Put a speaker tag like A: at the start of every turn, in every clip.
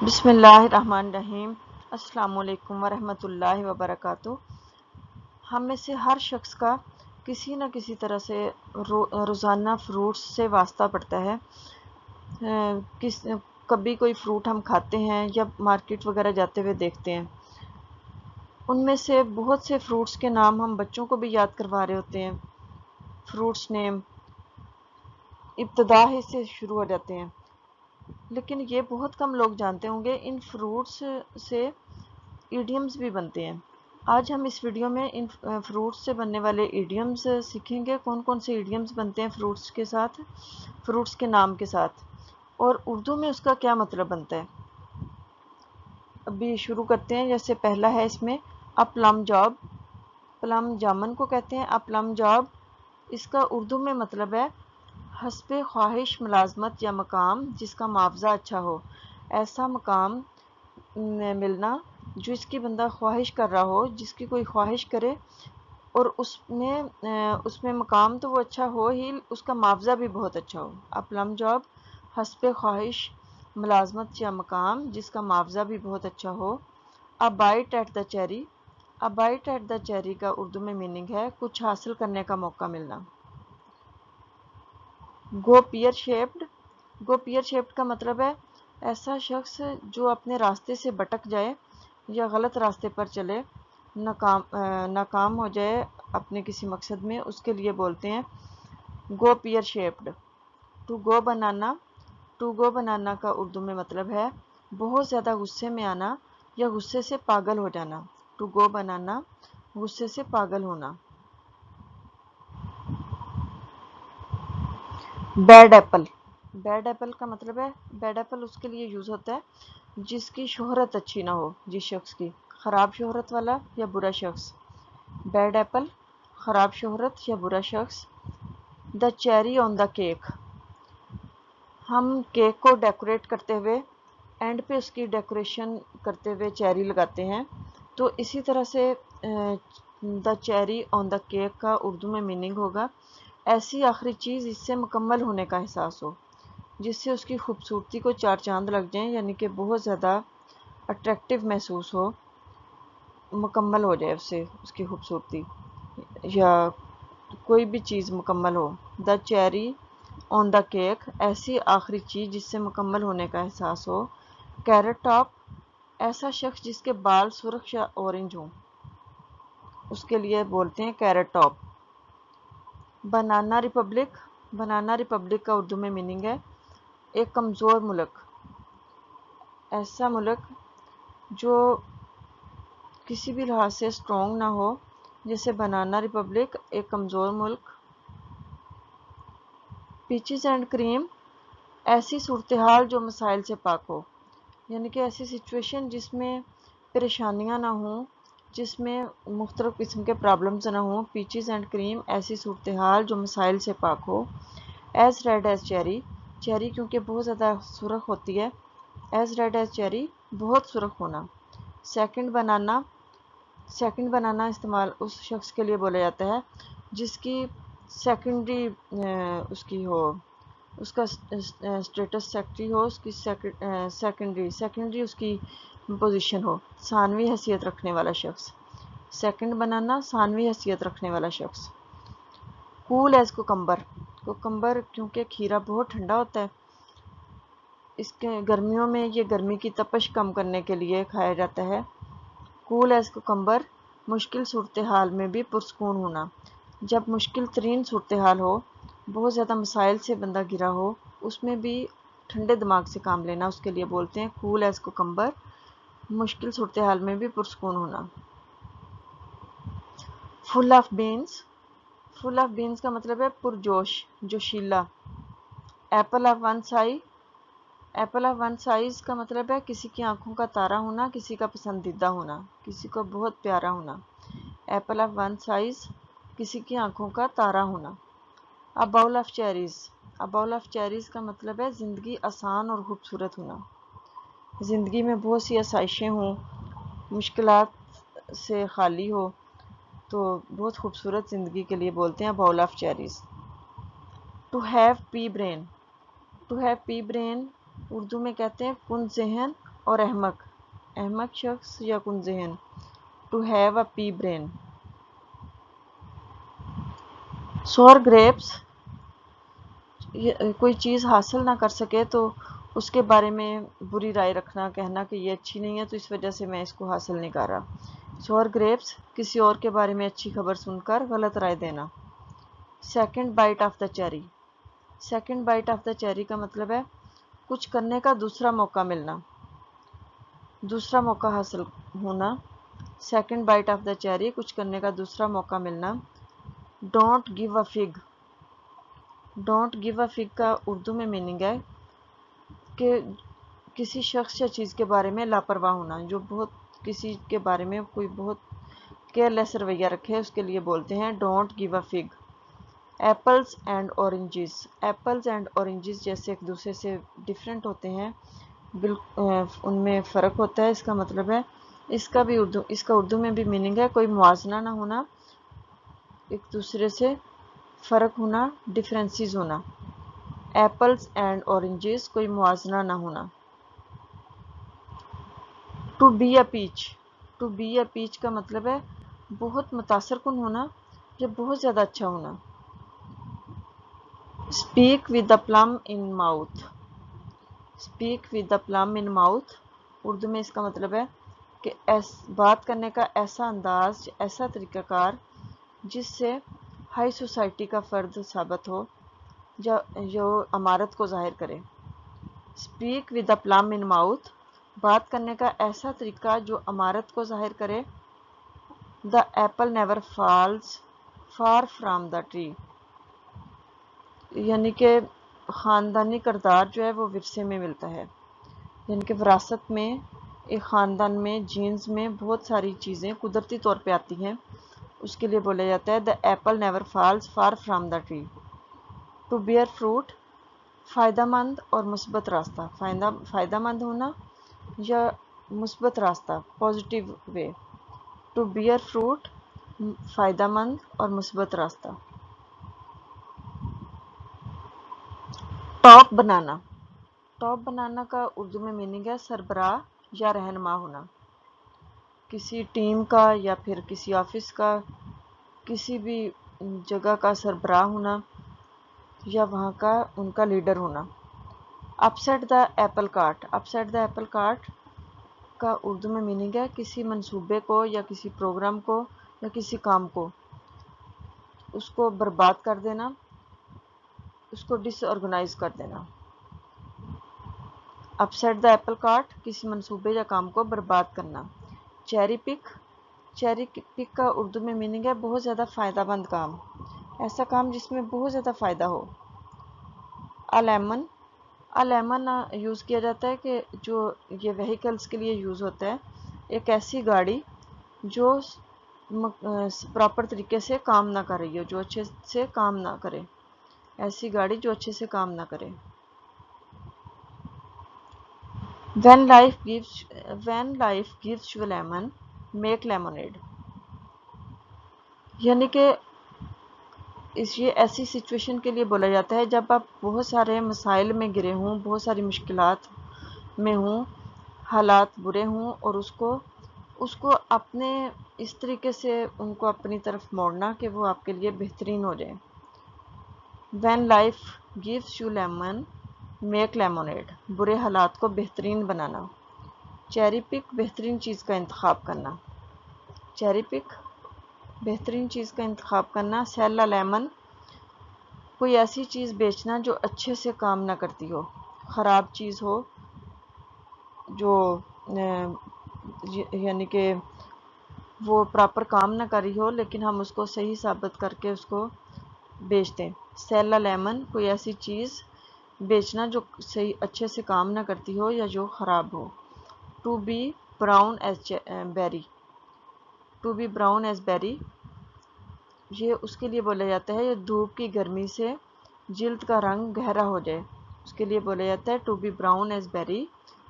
A: بسم اللہ الرحمن الرحیم۔ السلام علیکم ورحمۃ اللہ وبرکاتہ۔ ہم میں سے ہر شخص کا کسی نہ کسی طرح سے روزانہ فروٹس سے واسطہ پڑتا ہے۔ کبھی کوئی فروٹ ہم کھاتے ہیں یا مارکیٹ وغیرہ جاتے ہوئے دیکھتے ہیں۔ ان میں سے بہت سے فروٹس کے نام ہم بچوں کو بھی یاد کروا رہے ہوتے ہیں۔ فروٹس نیم ابتدا ہی سے شروع ہو جاتے ہیں، لیکن یہ بہت کم لوگ جانتے ہوں گے ان فروٹس سے ایڈیمز بھی بنتے ہیں۔ آج ہم اس ویڈیو میں ان فروٹس سے بننے والے ایڈیمز سیکھیں گے، کون کون سے ایڈیمز بنتے ہیں فروٹس کے ساتھ، فروٹس کے نام کے ساتھ، اور اردو میں اس کا کیا مطلب بنتا ہے۔ ابھی شروع کرتے ہیں۔ جیسے پہلا ہے اس میں پلم جاب۔ پلم جامن کو کہتے ہیں پلم جاب۔ اس کا اردو میں مطلب ہے حسب خواہش ملازمت یا مقام جس کا معاوضہ اچھا ہو۔ ایسا مقام ملنا جو اس کی بندہ خواہش کر رہا ہو، جس کی کوئی خواہش کرے اور اس میں مقام تو وہ اچھا ہو ہی، اس کا معاوضہ بھی بہت اچھا ہو۔ پلم جاب حسب خواہش ملازمت یا مقام جس کا معاوضہ بھی بہت اچھا ہو۔ Bite at the cherry. Bite at the cherry کا اردو میں میننگ ہے کچھ حاصل کرنے کا موقع ملنا۔ گو پیئر شیپڈ۔ گو پیئر شیپڈ کا مطلب ہے ایسا شخص جو اپنے راستے سے بھٹک جائے یا غلط راستے پر چلے، ناکام ہو جائے اپنے کسی مقصد میں، اس کے لیے بولتے ہیں go pear shaped. To go banana. To go banana کا اردو میں مطلب ہے بہت زیادہ غصے میں آنا یا غصے سے پاگل ہو جانا۔ ٹو گو بنانا، غصے سے پاگل ہونا۔ Bed apple. بیڈ ایپل کا مطلب ہے بیڈ ایپل اس کے لیے یوز ہوتا ہے جس کی شہرت اچھی نہ ہو، جس شخص کی خراب شہرت والا یا برا شخص۔ بیڈ ایپل خراب شہرت یا برا شخص۔ دا چیری آن دا کیک۔ ہم کیک کو ڈیکوریٹ کرتے ہوئے اینڈ پہ اس کی ڈیکوریشن کرتے ہوئے چیری لگاتے ہیں، تو اسی طرح سے دا چیری آن دا کیک کا اردو میں میننگ ہوگا ایسی آخری چیز اس سے مکمل ہونے کا احساس ہو، جس سے اس کی خوبصورتی کو چار چاند لگ جائیں، یعنی کہ بہت زیادہ اٹریکٹیو محسوس ہو، مکمل ہو جائے اس سے اس کی خوبصورتی یا کوئی بھی چیز مکمل ہو۔ دا چیری آن دا کیک ایسی آخری چیز جس سے مکمل ہونے کا احساس ہو۔ کیرٹ ٹاپ ایسا شخص جس کے بال سرخ یا اورنج ہوں، اس کے لیے بولتے ہیں carat top. Banana republic. Banana republic کا اردو میں میننگ ہے ایک کمزور ملک، ایسا ملک جو کسی بھی لحاظ سے اسٹرانگ نہ ہو، جیسے بنانا ریپبلک ایک کمزور ملک۔ پیچز اینڈ کریم ایسی صورتحال جو مسائل سے پاک ہو، یعنی کہ ایسی سچویشن جس میں پریشانیاں نہ ہوں، جس میں مختلف قسم کے پرابلمز نہ ہوں۔ پیچز اینڈ کریم ایسی صورتحال جو مسائل سے پاک ہو۔ As red as cherry. Cherry کیونکہ بہت زیادہ سرخ ہوتی ہے، ایز ریڈ ایز چیری بہت سرخ ہونا۔ سیکنڈ بنانا۔ سیکنڈ بنانا استعمال اس شخص کے لیے بولا جاتا ہے جس کی سیکنڈری اس کی ہو، اس کا اسٹیٹس سیکنڈری ہو، اس کی سیکنڈری اس کی پوزیشن ہو، ثانوی حیثیت رکھنے والا شخص۔ سیکنڈ بنانا ثانوی حیثیت رکھنے والا شخص۔ کول ایز کوکمبر۔ کوکمبر کیونکہ کھیرا بہت ٹھنڈا ہوتا ہے، اس کے گرمیوں میں یہ گرمی کی تپش کم کرنے کے لیے کھایا جاتا ہے۔ کول ایز کوکمبر مشکل صورتحال میں بھی پرسکون ہونا۔ جب مشکل ترین صورتحال ہو، بہت زیادہ مسائل سے بندہ گرا ہو، اس میں بھی ٹھنڈے دماغ سے کام لینا، اس کے لیے بولتے ہیں کول ایز کوکمبر، مشکل صورتحال میں بھی پرسکون ہونا۔ Full of beans. Full of beans کا مطلب ہے پرجوش، جوشیلا۔ Apple of one sigh. Apple of one size کا مطلب ہے کسی کی آنکھوں کا تارا ہونا، کسی کا پسندیدہ ہونا، کسی کو بہت پیارا ہونا۔ ایپل آف ون سائز کسی کی آنکھوں کا تارا ہونا۔ A bowl of cherries۔ A bowl of cherries کا مطلب ہے زندگی آسان اور خوبصورت ہونا، زندگی میں بہت سی آسائشیں ہوں، مشکلات سے خالی ہو، تو بہت خوبصورت زندگی کے لیے بولتے ہیں bowl of cherries. To have pea brain. To have pea brain Urdu میں کہتے ہیں کن ذہن اور احمق، احمق شخص یا کن ذہن. To have a pea brain. Sour grapes, کوئی چیز حاصل نہ کر سکے تو اس کے بارے میں بری رائے رکھنا، کہنا کہ یہ اچھی نہیں ہے تو اس وجہ سے میں اس کو حاصل نہیں کر رہا. سور گریپس، کسی اور کے بارے میں اچھی خبر سن کر غلط رائے دینا. Second byte of the cherry. Second byte of the cherry کا مطلب ہے کچھ کرنے کا دوسرا موقع ملنا، دوسرا موقع حاصل ہونا. Second byte of the cherry, کچھ کرنے کا دوسرا موقع ملنا. Don't give a fig. Don't give a fig کا اردو میں میننگ ہے کہ کسی شخص یا چیز کے بارے میں لاپرواہ ہونا، جو بہت کسی کے بارے میں کوئی بہت کیئر لیس رویہ رکھے، اس کے لیے بولتے ہیں don't give a fig. Apples and oranges. Apples and oranges جیسے ایک دوسرے سے ڈفرینٹ ہوتے ہیں، ان میں فرق ہوتا ہے. اس کا مطلب ہے اس کا اردو میں بھی میننگ ہے کوئی موازنہ نہ ہونا، ایک دوسرے سے فرق ہونا، ڈفرینسز ہونا. ایپلز اینڈ اورنجز، کوئی موازنہ نہ ہونا. To be a peach. To be a peach کا مطلب ہے بہت متاثر کن ہونا یا بہت زیادہ اچھا ہونا. Speak with the plum in mouth. Speak with the plum in mouth, Urdu میں اس کا مطلب ہے کہ بات کرنے کا ایسا انداز، ایسا طریقہ کار جس سے ہائی سوسائٹی کا فرد ثابت ہو، جو امارت کو ظاہر کرے. Speak with the plum in mouth, بات کرنے کا ایسا طریقہ جو امارت کو ظاہر کرے. The apple never falls far from the tree. یعنی کہ خاندانی کردار جو ہے وہ ورثے میں ملتا ہے، یعنی کہ وراثت میں ایک خاندان میں جینز میں بہت ساری چیزیں قدرتی طور پہ آتی ہیں، اس کے لیے بولا جاتا ہے the apple never falls far from the tree. To bear fruit, فائدہ مند اور مثبت راستہ. فائدہ مند ہونا یا مثبت راستہ، positive way. To bear fruit, فائدہ مند اور مثبت راستہ. ٹاپ بنانا. ٹاپ بنانا کا اردو میں میننگ ہے سربراہ یا رہنما ہونا، کسی ٹیم کا یا پھر کسی آفس کا، کسی بھی جگہ کا سربراہ ہونا یا وہاں کا ان کا لیڈر ہونا. اپسیٹ دا ایپل کارٹ. اپسیٹ دا ایپل کارٹ کا اردو میں میننگ ہے کسی منصوبے کو یا کسی پروگرام کو یا کسی کام کو، اس کو برباد کر دینا، اس کو ڈس آرگنائز کر دینا. اپسیٹ دا ایپل کارٹ، کسی منصوبے یا کام کو برباد کرنا. چیری پک. چیری پک کا اردو میں میننگ ہے بہت زیادہ فائدہ مند کام، ایسا کام جس میں بہت زیادہ فائدہ ہو. لیمن. لیمن یوز کیا جاتا ہے کہ جو یہ وہیکلز کے لیے یوز ہوتا ہے، ایک ایسی گاڑی جو پراپر طریقے سے کام نہ کر رہی ہو، جو اچھے سے کام نہ کرے، ایسی گاڑی جو اچھے سے کام نہ کرے. When life gives you a lemon, make lemonade. یعنی کہ یہ ایسی سچویشن کے لیے بولا جاتا ہے جب آپ بہت سارے مسائل میں گرے ہوں، بہت ساری مشکلات میں ہوں، حالات برے ہوں، اور اس کو اپنے اس طریقے سے ان کو اپنی طرف موڑنا کہ وہ آپ کے لیے بہترین ہو جائے. When life gives you lemon, make lemonade. برے حالات کو بہترین بنانا. چیری پک، بہترین چیز کا انتخاب کرنا. چیری پک، بہترین چیز کا انتخاب کرنا. سیل اے لیمن، کوئی ایسی چیز بیچنا جو اچھے سے کام نہ کرتی ہو، خراب چیز ہو، جو یعنی کہ وہ پراپر کام نہ کری ہو لیکن ہم اس کو صحیح ثابت کر کے اس کو بیچ دیں. سیل اے لیمن، کوئی ایسی چیز بیچنا جو صحیح اچھے سے کام نہ کرتی ہو یا جو خراب ہو. ٹو بی براؤن ایز بیری. ٹو بی براؤن ایز بیری، یہ اس کے لیے بولا جاتا ہے یہ دھوپ کی گرمی سے جلد کا رنگ گہرا ہو جائے، اس کے لیے بولا جاتا ہے ٹو بی براؤن ایز بیری،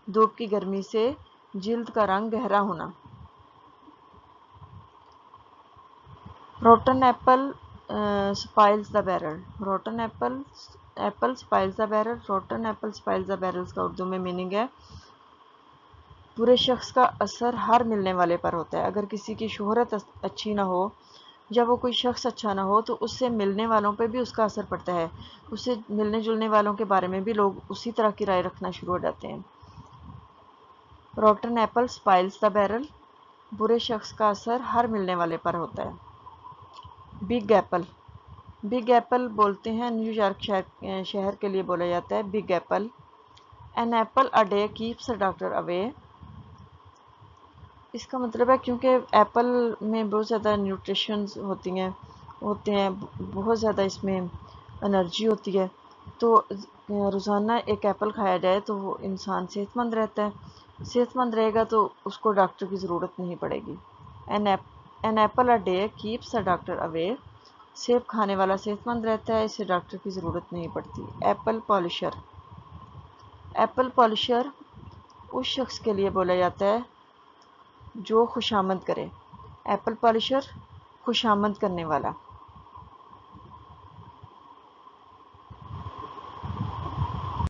A: دھوپ کی گرمی سے جلد کا رنگ گہرا ہونا. Rotten apple spoils the barrel. Rotten apple spoils the barrel. Rotten apple spoils the barrel کا اردو میں میننگ ہے برے شخص کا اثر ہر ملنے والے پر ہوتا ہے. اگر کسی کی شہرت اچھی نہ ہو یا وہ کوئی شخص اچھا نہ ہو تو اس سے ملنے والوں پہ بھی اس کا اثر پڑتا ہے. اس سے ملنے جلنے والوں کے بارے میں بھی لوگ اسی طرح کی رائے رکھنا شروع ہو جاتے ہیں. روٹن ایپل اسپائلز دا بیرل. برے شخص کا اثر ہر ملنے والے پر ہوتا ہے. Big apple. بگ ایپل بولتے ہیں نیو یارک شہر کے لیے بولا جاتا ہے big apple. An apple a day keeps a doctor away. اس کا مطلب ہے کیونکہ ایپل میں بہت زیادہ نیوٹریشنز ہوتے ہیں بہت زیادہ اس میں انرجی ہوتی ہے، تو روزانہ ایک ایپل کھایا جائے تو وہ انسان صحت مند رہتا ہے. صحت مند رہے گا تو اس کو ڈاکٹر کی ضرورت نہیں پڑے گی. An apple a day keeps a doctor away. سیب کھانے والا صحت مند رہتا ہے، اسے ڈاکٹر کی ضرورت نہیں پڑتی. ایپل پالشر. ایپل پالشر اس شخص کے لیے بولا جاتا ہے جو خوشامد کرے. ایپل پالشر خوشامد کرنے والا.